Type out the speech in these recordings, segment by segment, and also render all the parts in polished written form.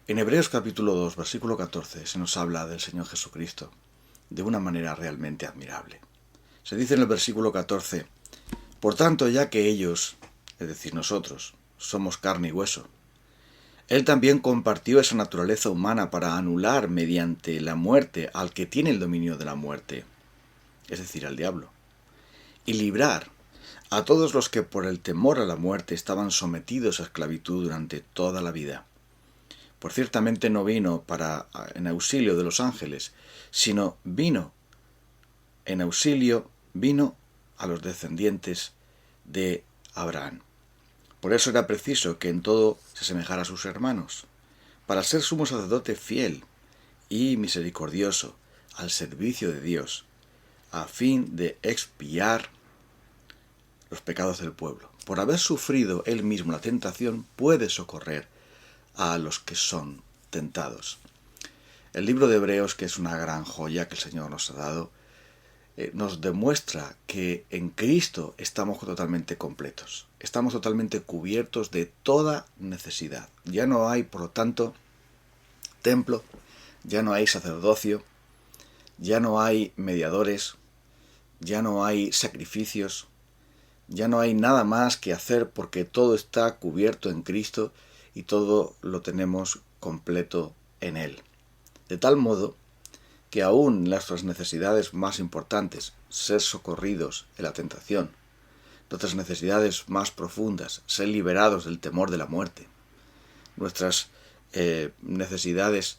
En Hebreos capítulo 2, versículo 14, se nos habla del Señor Jesucristo de una manera realmente admirable. Se dice en el versículo 14, por tanto, ya que ellos, es decir, nosotros, somos carne y hueso, Él también compartió esa naturaleza humana para anular mediante la muerte al que tiene el dominio de la muerte, es decir, al diablo, y librar a todos los que por el temor a la muerte estaban sometidos a esclavitud durante toda la vida. Pues ciertamente no vino en auxilio de los ángeles, sino vino a los descendientes de Abraham. Por eso era preciso que en todo se asemejara a sus hermanos, para ser sumo sacerdote fiel y misericordioso al servicio de Dios, a fin de expiar los pecados del pueblo. Por haber sufrido él mismo la tentación, puede socorrer a los que son tentados. El libro de Hebreos, que es una gran joya que el Señor nos ha dado, nos demuestra que en Cristo estamos totalmente completos. Estamos totalmente cubiertos de toda necesidad. Ya no hay, por lo tanto, templo, ya no hay sacerdocio, ya no hay mediadores, ya no hay sacrificios, ya no hay nada más que hacer porque todo está cubierto en Cristo y todo lo tenemos completo en Él. De tal modo que aún nuestras necesidades más importantes, ser socorridos en la tentación, nuestras necesidades más profundas, ser liberados del temor de la muerte, nuestras necesidades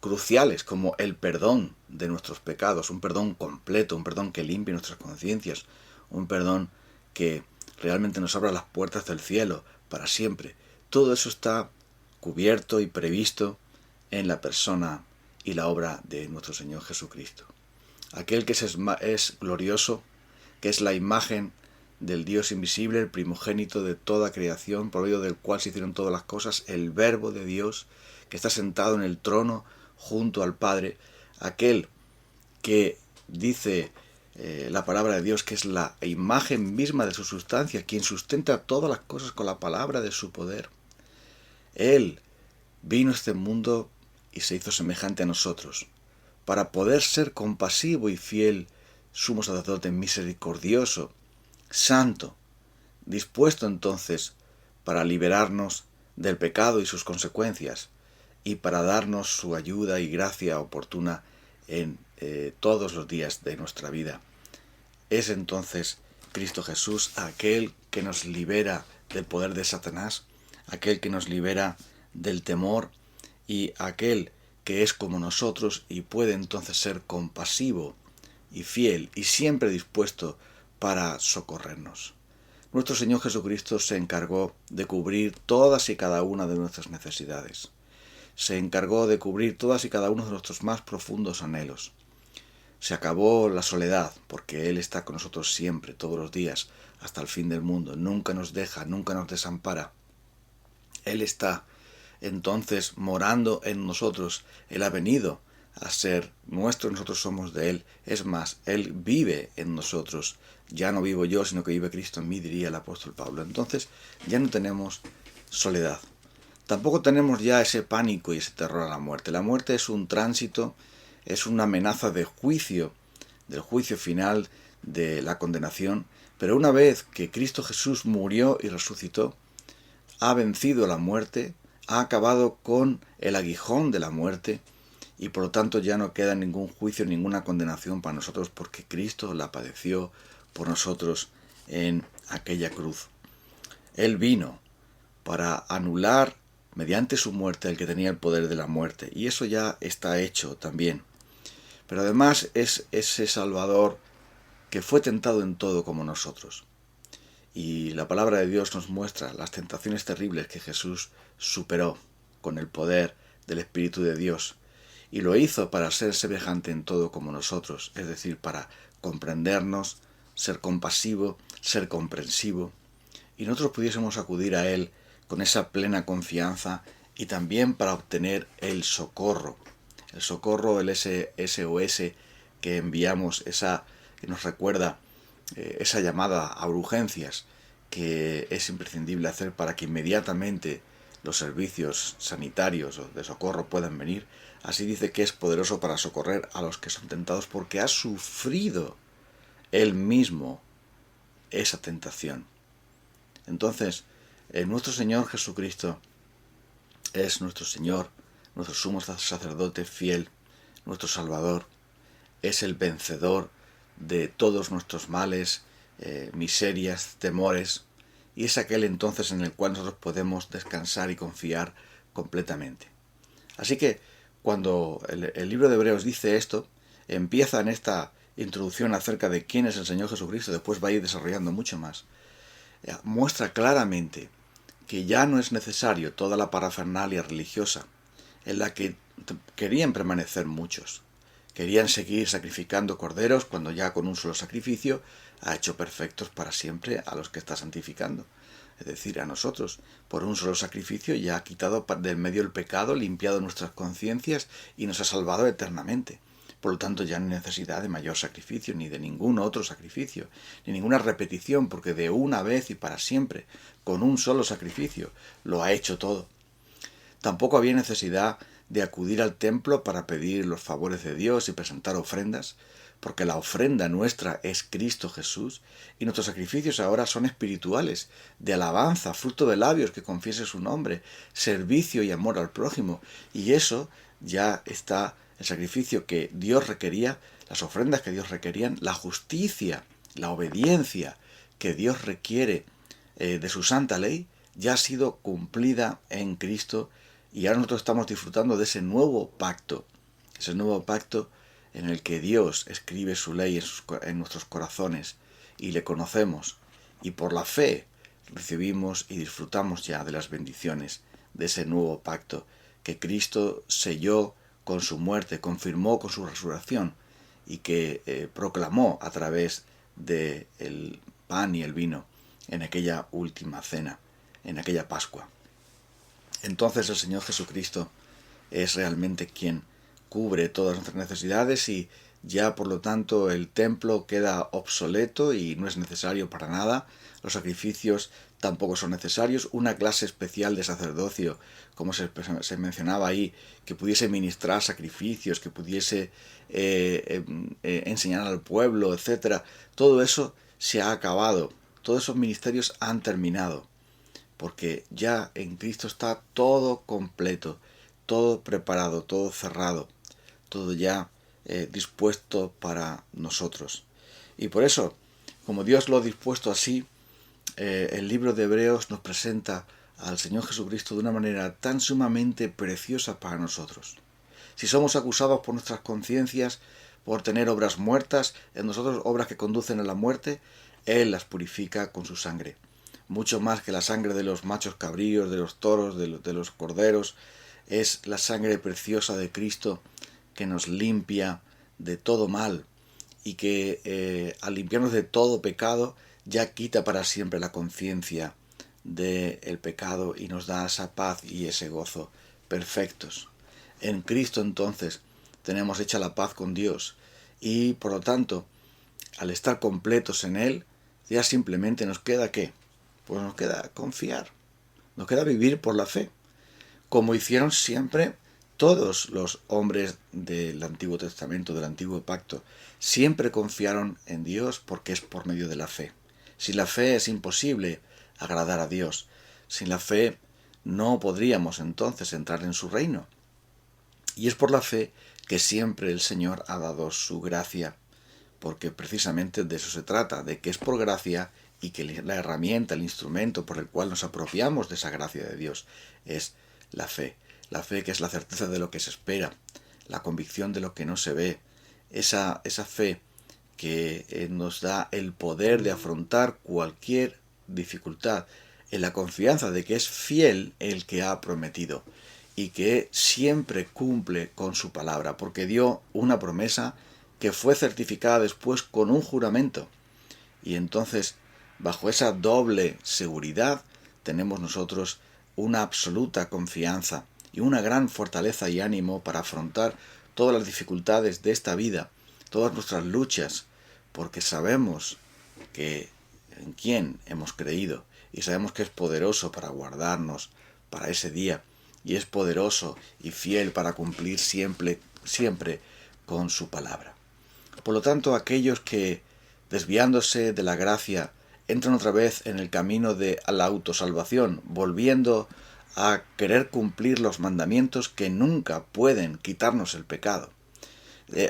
cruciales como el perdón de nuestros pecados, un perdón completo, un perdón que limpie nuestras conciencias, un perdón que realmente nos abra las puertas del cielo para siempre. Todo eso está cubierto y previsto en la persona y la obra de nuestro Señor Jesucristo. Aquel que es glorioso, que es la imagen del Dios invisible, el primogénito de toda creación, por medio del cual se hicieron todas las cosas, el Verbo de Dios, que está sentado en el trono junto al Padre, aquel que dice la palabra de Dios, que es la imagen misma de su sustancia, quien sustenta todas las cosas con la palabra de su poder. Él vino a este mundo y se hizo semejante a nosotros, para poder ser compasivo y fiel, sumo sacerdote misericordioso, santo, dispuesto entonces para liberarnos del pecado y sus consecuencias, y para darnos su ayuda y gracia oportuna en todos los días de nuestra vida. Es entonces Cristo Jesús aquel que nos libera del poder de Satanás, aquel que nos libera del temor y aquel que es como nosotros y puede entonces ser compasivo y fiel y siempre dispuesto para socorrernos. Nuestro Señor Jesucristo se encargó de cubrir todas y cada una de nuestras necesidades. Se encargó de cubrir todas y cada uno de nuestros más profundos anhelos. Se acabó la soledad, porque Él está con nosotros siempre, todos los días, hasta el fin del mundo. Nunca nos deja, nunca nos desampara. Él está entonces morando en nosotros. Él ha venido a ser nuestro, nosotros somos de Él. Es más, Él vive en nosotros. Ya no vivo yo, sino que vive Cristo en mí, diría el apóstol Pablo. Entonces ya no tenemos soledad. Tampoco tenemos ya ese pánico y ese terror a la muerte. La muerte es un tránsito, es una amenaza de juicio, del juicio final, de la condenación. Pero una vez que Cristo Jesús murió y resucitó, ha vencido la muerte, ha acabado con el aguijón de la muerte y por lo tanto ya no queda ningún juicio, ninguna condenación para nosotros porque Cristo la padeció por nosotros en aquella cruz. Él vino para anular mediante su muerte el que tenía el poder de la muerte y eso ya está hecho también. Pero además es ese Salvador que fue tentado en todo como nosotros. Y la palabra de Dios nos muestra las tentaciones terribles que Jesús superó con el poder del Espíritu de Dios. Y lo hizo para ser semejante en todo como nosotros, es decir, para comprendernos, ser compasivo, ser comprensivo. Y nosotros pudiésemos acudir a Él con esa plena confianza y también para obtener el socorro, el SOS que enviamos, que nos recuerda esa llamada a urgencias que es imprescindible hacer para que inmediatamente los servicios sanitarios o de socorro puedan venir, así dice que es poderoso para socorrer a los que son tentados porque ha sufrido él mismo esa tentación. Entonces, nuestro Señor Jesucristo es nuestro Señor, nuestro sumo sacerdote fiel, nuestro Salvador, es el vencedor de todos nuestros males, miserias, temores, y es aquel entonces en el cual nosotros podemos descansar y confiar completamente. Así que cuando el libro de Hebreos dice esto, empieza en esta introducción acerca de quién es el Señor Jesucristo, después va a ir desarrollando mucho más. Muestra claramente que ya no es necesario toda la parafernalia religiosa en la que querían permanecer muchos. Querían seguir sacrificando corderos cuando ya con un solo sacrificio ha hecho perfectos para siempre a los que está santificando. Es decir, a nosotros, por un solo sacrificio ya ha quitado del medio el pecado, limpiado nuestras conciencias y nos ha salvado eternamente. Por lo tanto, ya no hay necesidad de mayor sacrificio, ni de ningún otro sacrificio, ni ninguna repetición, porque de una vez y para siempre, con un solo sacrificio, lo ha hecho todo. Tampoco había necesidad de acudir al templo para pedir los favores de Dios y presentar ofrendas, porque la ofrenda nuestra es Cristo Jesús, y nuestros sacrificios ahora son espirituales, de alabanza, fruto de labios que confiese su nombre, servicio y amor al prójimo, y eso ya está, el sacrificio que Dios requería, las ofrendas que Dios requerían, la justicia, la obediencia que Dios requiere de su santa ley, ya ha sido cumplida en Cristo, y ahora nosotros estamos disfrutando de ese nuevo pacto en el que Dios escribe su ley en nuestros corazones y le conocemos, y por la fe recibimos y disfrutamos ya de las bendiciones de ese nuevo pacto que Cristo selló con su muerte, confirmó con su resurrección y que proclamó a través del pan y el vino en aquella última cena, en aquella Pascua. Entonces el Señor Jesucristo es realmente quien cubre todas nuestras necesidades y ya por lo tanto el templo queda obsoleto y no es necesario para nada. Los sacrificios tampoco son necesarios. Una clase especial de sacerdocio, como se mencionaba ahí, que pudiese ministrar sacrificios, que pudiese enseñar al pueblo, etc. Todo eso se ha acabado. Todos esos ministerios han terminado. Porque ya en Cristo está todo completo, todo preparado, todo cerrado, todo ya dispuesto para nosotros. Y por eso, como Dios lo ha dispuesto así, el libro de Hebreos nos presenta al Señor Jesucristo de una manera tan sumamente preciosa para nosotros. Si somos acusados por nuestras conciencias por tener obras muertas, en nosotros obras que conducen a la muerte, Él las purifica con su sangre. Mucho más que la sangre de los machos cabríos, de los toros, de los corderos, es la sangre preciosa de Cristo que nos limpia de todo mal y que al limpiarnos de todo pecado ya quita para siempre la conciencia del pecado y nos da esa paz y ese gozo perfectos. En Cristo entonces tenemos hecha la paz con Dios y por lo tanto al estar completos en Él ya simplemente nos queda ¿qué? Pues nos queda confiar, nos queda vivir por la fe, como hicieron siempre todos los hombres del Antiguo Testamento, del Antiguo Pacto. Siempre confiaron en Dios porque es por medio de la fe. Sin la fe es imposible agradar a Dios. Sin la fe no podríamos entonces entrar en su reino. Y es por la fe que siempre el Señor ha dado su gracia, porque precisamente de eso se trata, de que es por gracia y que la herramienta, el instrumento por el cual nos apropiamos de esa gracia de Dios es la fe. La fe que es la certeza de lo que se espera, la convicción de lo que no se ve, esa fe que nos da el poder de afrontar cualquier dificultad, en la confianza de que es fiel el que ha prometido y que siempre cumple con su palabra, porque dio una promesa que fue certificada después con un juramento. Y entonces, bajo esa doble seguridad, tenemos nosotros una absoluta confianza y una gran fortaleza y ánimo para afrontar todas las dificultades de esta vida, todas nuestras luchas, porque sabemos que en quién hemos creído y sabemos que es poderoso para guardarnos, para ese día, y es poderoso y fiel para cumplir siempre con su palabra. Por lo tanto, aquellos que, desviándose de la gracia, entran otra vez en el camino de la autosalvación, volviendo a querer cumplir los mandamientos que nunca pueden quitarnos el pecado,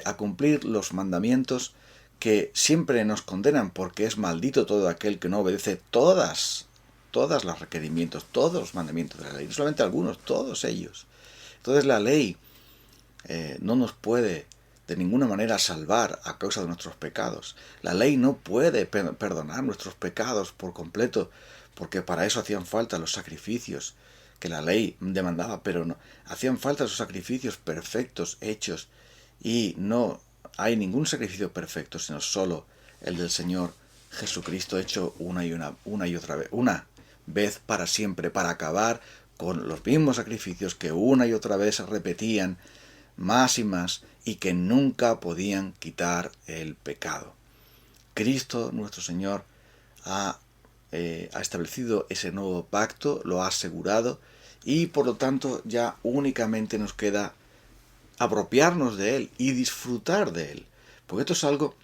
a cumplir los mandamientos que siempre nos condenan, porque es maldito todo aquel que no obedece todos los requerimientos, todos los mandamientos de la ley, no solamente algunos, todos ellos. Entonces la ley no nos puede de ninguna manera salvar a causa de nuestros pecados. La ley no puede perdonar nuestros pecados por completo, porque para eso hacían falta los sacrificios que la ley demandaba, pero no, hacían falta esos sacrificios perfectos hechos, y no hay ningún sacrificio perfecto, sino solo el del Señor Jesucristo, hecho una y otra vez, una vez para siempre, para acabar con los mismos sacrificios que una y otra vez se repetían más y más y que nunca podían quitar el pecado. Cristo, nuestro Señor, ha establecido ese nuevo pacto, lo ha asegurado, y por lo tanto ya únicamente nos queda apropiarnos de él y disfrutar de él. Porque esto es algo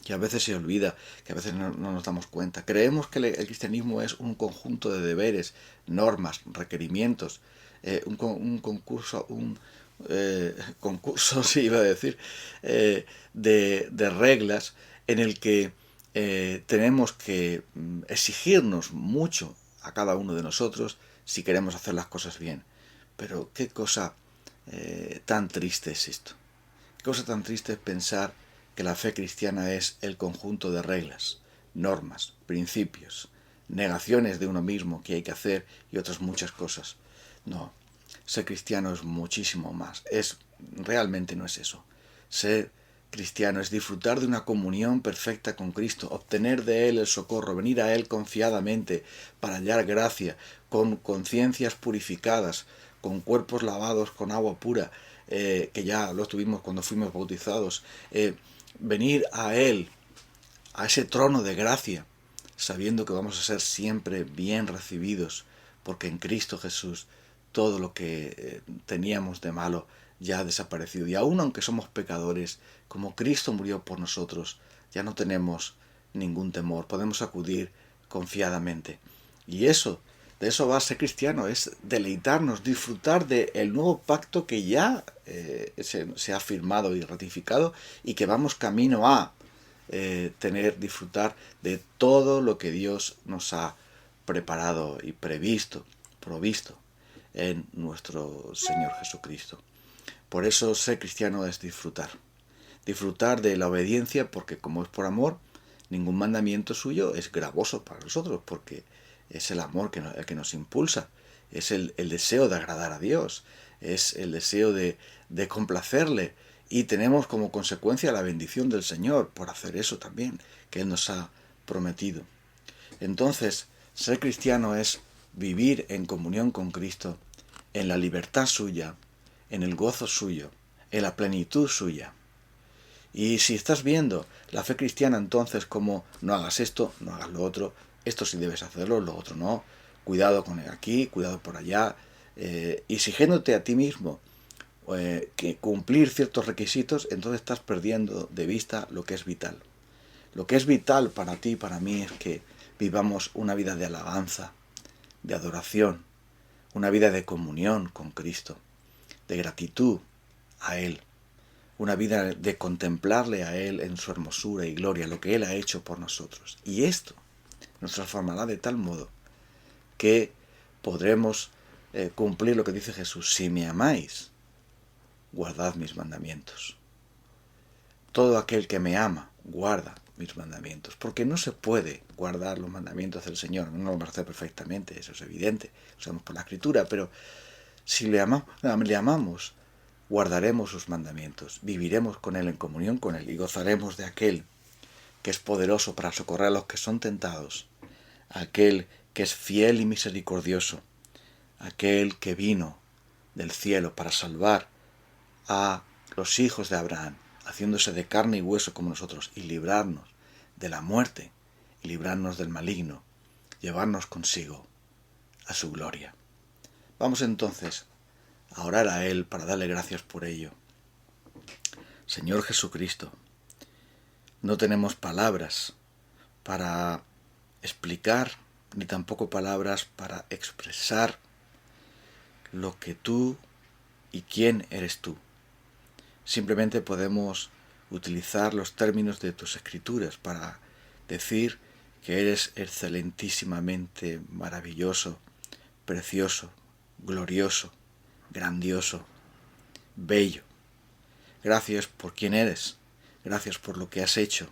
que a veces se olvida, que a veces no nos damos cuenta. Creemos que el cristianismo es un conjunto de deberes, normas, requerimientos, un concurso, sí iba a decir, de reglas en el que tenemos que exigirnos mucho a cada uno de nosotros si queremos hacer las cosas bien. Pero qué cosa tan triste es esto. Qué cosa tan triste es pensar que la fe cristiana es el conjunto de reglas, normas, principios, negaciones de uno mismo que hay que hacer y otras muchas cosas. No, ser cristiano es muchísimo más. Realmente no es eso. Ser cristiano es disfrutar de una comunión perfecta con Cristo, obtener de Él el socorro, venir a Él confiadamente para hallar gracia, con conciencias purificadas, con cuerpos lavados con agua pura, que ya lo tuvimos cuando fuimos bautizados, venir a Él, a ese trono de gracia, sabiendo que vamos a ser siempre bien recibidos, porque en Cristo Jesús todo lo que teníamos de malo ya ha desaparecido. Y aun aunque somos pecadores, como Cristo murió por nosotros, ya no tenemos ningún temor, podemos acudir confiadamente. Y de eso va a ser cristiano, es deleitarnos, disfrutar del nuevo pacto que ya se ha firmado y ratificado, y que vamos camino a disfrutar de todo lo que Dios nos ha preparado y provisto en nuestro Señor Jesucristo. Por eso ser cristiano es disfrutar de la obediencia, porque como es por amor, ningún mandamiento suyo es gravoso para nosotros, porque es el amor el que nos impulsa, es el deseo de agradar a Dios, es el deseo de complacerle, y tenemos como consecuencia la bendición del Señor por hacer eso también, que Él nos ha prometido. Entonces, ser cristiano es vivir en comunión con Cristo, en la libertad suya, en el gozo suyo, en la plenitud suya. Y si estás viendo la fe cristiana entonces como no hagas esto, no hagas lo otro, esto sí debes hacerlo, lo otro no, cuidado con aquí, cuidado por allá, exigiéndote a ti mismo que cumplir ciertos requisitos, entonces estás perdiendo de vista lo que es vital. Lo que es vital para ti y para mí es que vivamos una vida de alabanza, de adoración, una vida de comunión con Cristo, de gratitud a Él, una vida de contemplarle a Él en su hermosura y gloria, lo que Él ha hecho por nosotros. Y esto nos transformará de tal modo que podremos cumplir lo que dice Jesús: si me amáis, guardad mis mandamientos. Todo aquel que me ama, guarda mis mandamientos, porque no se puede guardar los mandamientos del Señor, no lo vamos a hacer perfectamente, eso es evidente, lo sabemos por la Escritura, pero si le amamos, guardaremos sus mandamientos, viviremos con Él, en comunión con Él, y gozaremos de aquel que es poderoso para socorrer a los que son tentados, aquel que es fiel y misericordioso, aquel que vino del cielo para salvar a los hijos de Abraham, haciéndose de carne y hueso como nosotros, y librarnos de la muerte, y librarnos del maligno, llevarnos consigo a su gloria. Vamos entonces a orar a Él para darle gracias por ello. Señor Jesucristo, no tenemos palabras para explicar, ni tampoco palabras para expresar lo que tú y quién eres tú. Simplemente podemos utilizar los términos de tus escrituras para decir que eres excelentísimamente maravilloso, precioso, glorioso, grandioso, bello. Gracias por quien eres, gracias por lo que has hecho,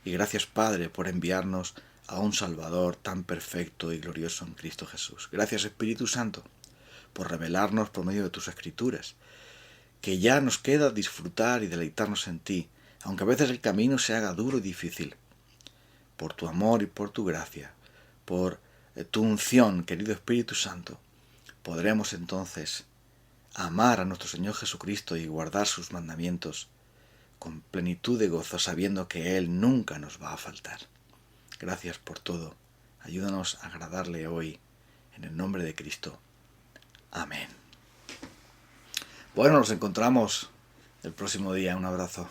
y gracias, Padre, por enviarnos a un Salvador tan perfecto y glorioso en Cristo Jesús. Gracias, Espíritu Santo, por revelarnos por medio de tus escrituras, que ya nos queda disfrutar y deleitarnos en ti, aunque a veces el camino se haga duro y difícil. Por tu amor y por tu gracia, por tu unción, querido Espíritu Santo, podremos entonces amar a nuestro Señor Jesucristo y guardar sus mandamientos con plenitud de gozo, sabiendo que Él nunca nos va a faltar. Gracias por todo. Ayúdanos a agradarle hoy, en el nombre de Cristo. Amén. Bueno, nos encontramos el próximo día. Un abrazo.